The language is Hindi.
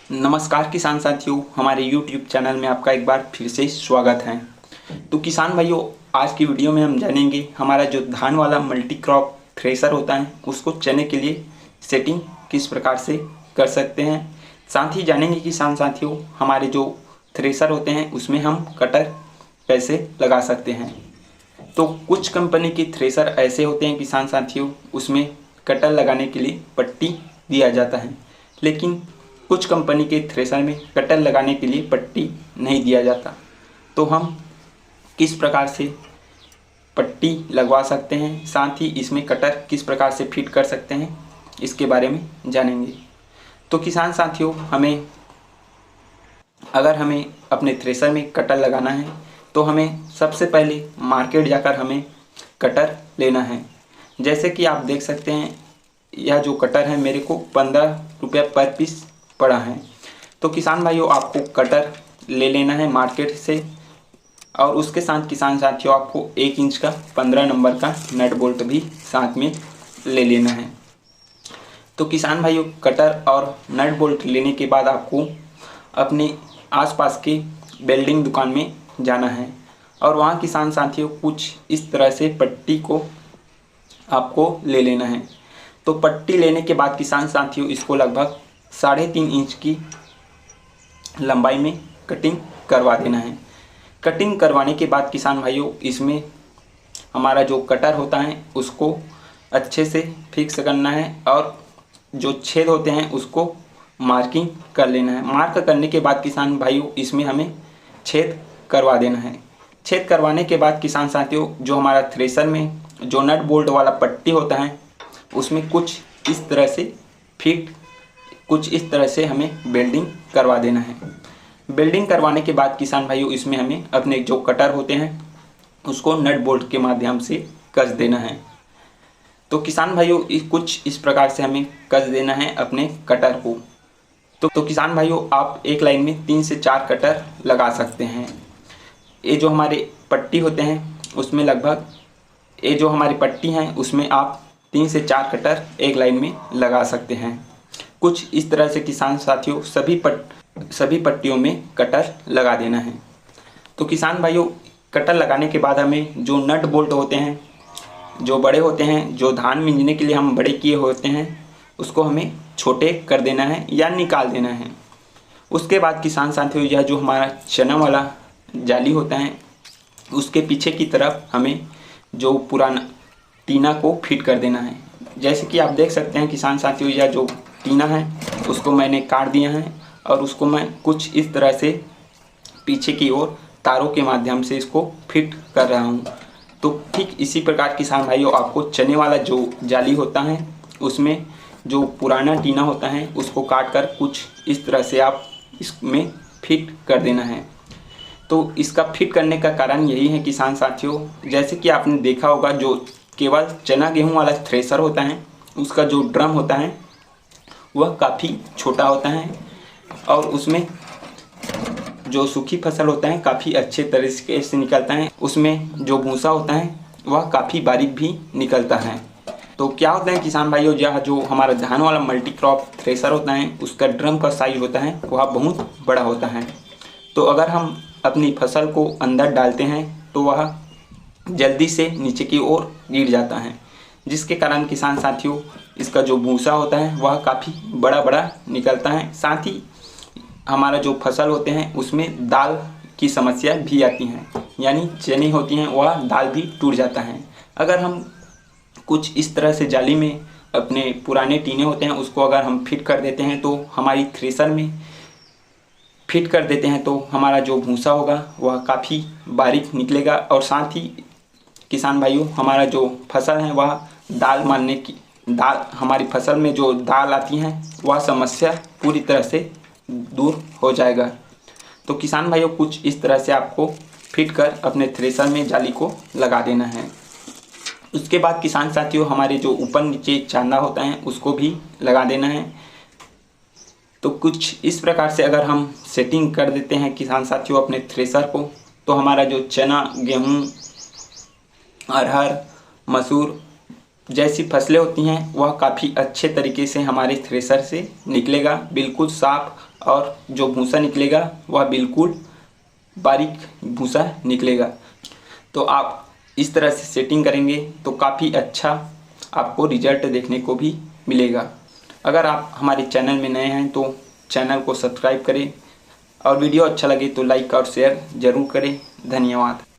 नमस्कार किसान साथियों, हमारे YouTube चैनल में आपका एक बार फिर से स्वागत है। तो किसान भाइयों, आज की वीडियो में हम जानेंगे हमारा जो धान वाला मल्टी क्रॉप थ्रेशर होता है उसको चने के लिए सेटिंग किस प्रकार से कर सकते हैं। साथ ही जानेंगे किसान साथियों, हमारे जो थ्रेशर होते हैं उसमें हम कटर कैसे लगा सकते हैं। तो कुछ कंपनी के थ्रेशर ऐसे होते हैं किसान साथियों, उसमें कटर लगाने के लिए पट्टी दिया जाता है, लेकिन कुछ कंपनी के थ्रेशर में कटर लगाने के लिए पट्टी नहीं दिया जाता। तो हम किस प्रकार से पट्टी लगवा सकते हैं, साथ ही इसमें कटर किस प्रकार से फिट कर सकते हैं, इसके बारे में जानेंगे। तो किसान साथियों, अगर हमें अपने थ्रेशर में कटर लगाना है तो हमें सबसे पहले मार्केट जाकर हमें कटर लेना है। जैसे कि आप देख सकते हैं, यह जो कटर है मेरे को 15 रुपये पर पीस पड़ा है। तो किसान भाइयों, आपको कटर ले लेना है मार्केट से, और उसके साथ किसान साथियों आपको 1 इंच का 15 नंबर का नट बोल्ट भी साथ में ले लेना है। तो किसान भाइयों, कटर और नट बोल्ट लेने के बाद आपको अपने आसपास के वेल्डिंग दुकान में जाना है, और वहाँ किसान साथियों कुछ इस तरह से पट्टी को आपको ले लेना है। तो पट्टी लेने के बाद किसान साथियों इसको लगभग 3.5 इंच की लंबाई में कटिंग करवा देना है। कटिंग करवाने के बाद किसान भाइयों, इसमें हमारा जो कटर होता है उसको अच्छे से फिक्स करना है, और जो छेद होते हैं उसको मार्किंग कर लेना है। मार्क करने के बाद किसान भाइयों इसमें हमें छेद करवा देना है। छेद करवाने के बाद किसान साथियों, जो हमारा थ्रेशर में जो नट बोल्ट वाला पट्टी होता है उसमें कुछ इस तरह से हमें वेल्डिंग करवा देना है। वेल्डिंग करवाने के बाद किसान भाइयों इसमें हमें अपने जो कटर होते हैं उसको नट बोल्ट के माध्यम से कस देना है। तो किसान भाइयों कुछ इस प्रकार से हमें कस देना है अपने कटर को। तो किसान भाइयों, आप एक लाइन में 3 से 4 कटर लगा सकते हैं। ये जो हमारे पट्टी होते हैं उसमें लगभग, ये जो हमारी पट्टी हैं उसमें आप 3 से 4 कटर एक लाइन में लगा सकते हैं। कुछ इस तरह से किसान साथियों सभी पट्टियों में कटर लगा देना है। तो किसान भाइयों, कटर लगाने के बाद हमें जो नट बोल्ट होते हैं, जो बड़े होते हैं, जो धान मिंजने के लिए हम बड़े किए होते हैं, उसको हमें छोटे कर देना है या निकाल देना है। उसके बाद किसान साथियों, यह जो हमारा चना वाला जाली होता है उसके पीछे की तरफ हमें जो पुराना टीना को फिट कर देना है। जैसे कि आप देख सकते हैं किसान साथियों, यह जो टीना है उसको मैंने काट दिया है, और उसको मैं कुछ इस तरह से पीछे की ओर तारों के माध्यम से इसको फिट कर रहा हूँ। तो ठीक इसी प्रकार किसान भाइयों, आपको चने वाला जो जाली होता है उसमें जो पुराना टीना होता है उसको काट कर कुछ इस तरह से आप इसमें फिट कर देना है। तो इसका फिट करने का कारण यही है किसान साथियों, जैसे कि आपने देखा होगा, जो केवल चना गेहूं वाला थ्रेशर होता है उसका जो ड्रम होता है वह काफ़ी छोटा होता है, और उसमें जो सूखी फसल होता है काफ़ी अच्छे तरीके से निकलता है। उसमें जो भूसा होता है वह काफ़ी बारीक भी निकलता है। तो क्या होता है किसान भाइयों, यह जो हमारा धान वाला मल्टी क्रॉप थ्रेशर होता है उसका ड्रम का साइज होता है वह बहुत बड़ा होता है। तो अगर हम अपनी फसल को अंदर डालते हैं तो वह जल्दी से नीचे की ओर गिर जाता है, जिसके कारण किसान साथियों इसका जो भूसा होता है वह काफ़ी बड़ा बड़ा निकलता है। साथ ही हमारा जो फसल होते हैं उसमें दाल की समस्या भी आती हैं, यानी चने होती हैं वह दाल भी टूट जाता है। अगर हम कुछ इस तरह से जाली में अपने पुराने टीने होते हैं उसको अगर हम फिट कर देते हैं, तो हमारी थ्रेशर में फिट कर देते हैं, तो हमारा जो भूसा होगा वह काफ़ी बारीक निकलेगा, और साथ ही किसान भाइयों हमारा जो फसल है वह हमारी फसल में जो दाल आती हैं वह समस्या पूरी तरह से दूर हो जाएगा। तो किसान भाइयों, कुछ इस तरह से आपको फिट कर अपने थ्रेशर में जाली को लगा देना है। उसके बाद किसान साथियों, हमारे जो ऊपर नीचे चांदा होता है उसको भी लगा देना है। तो कुछ इस प्रकार से अगर हम सेटिंग कर देते हैं किसान साथियों अपने थ्रेशर को, तो हमारा जो चना, गेहूँ, अरहर, मसूर जैसी फसलें होती हैं वह काफ़ी अच्छे तरीके से हमारे थ्रेसर से निकलेगा, बिल्कुल साफ, और जो भूसा निकलेगा वह बिल्कुल बारीक भूसा निकलेगा। तो आप इस तरह से सेटिंग करेंगे तो काफ़ी अच्छा आपको रिजल्ट देखने को भी मिलेगा। अगर आप हमारे चैनल में नए हैं तो चैनल को सब्सक्राइब करें और वीडियो अच्छा लगे तो लाइक और शेयर ज़रूर करें। धन्यवाद।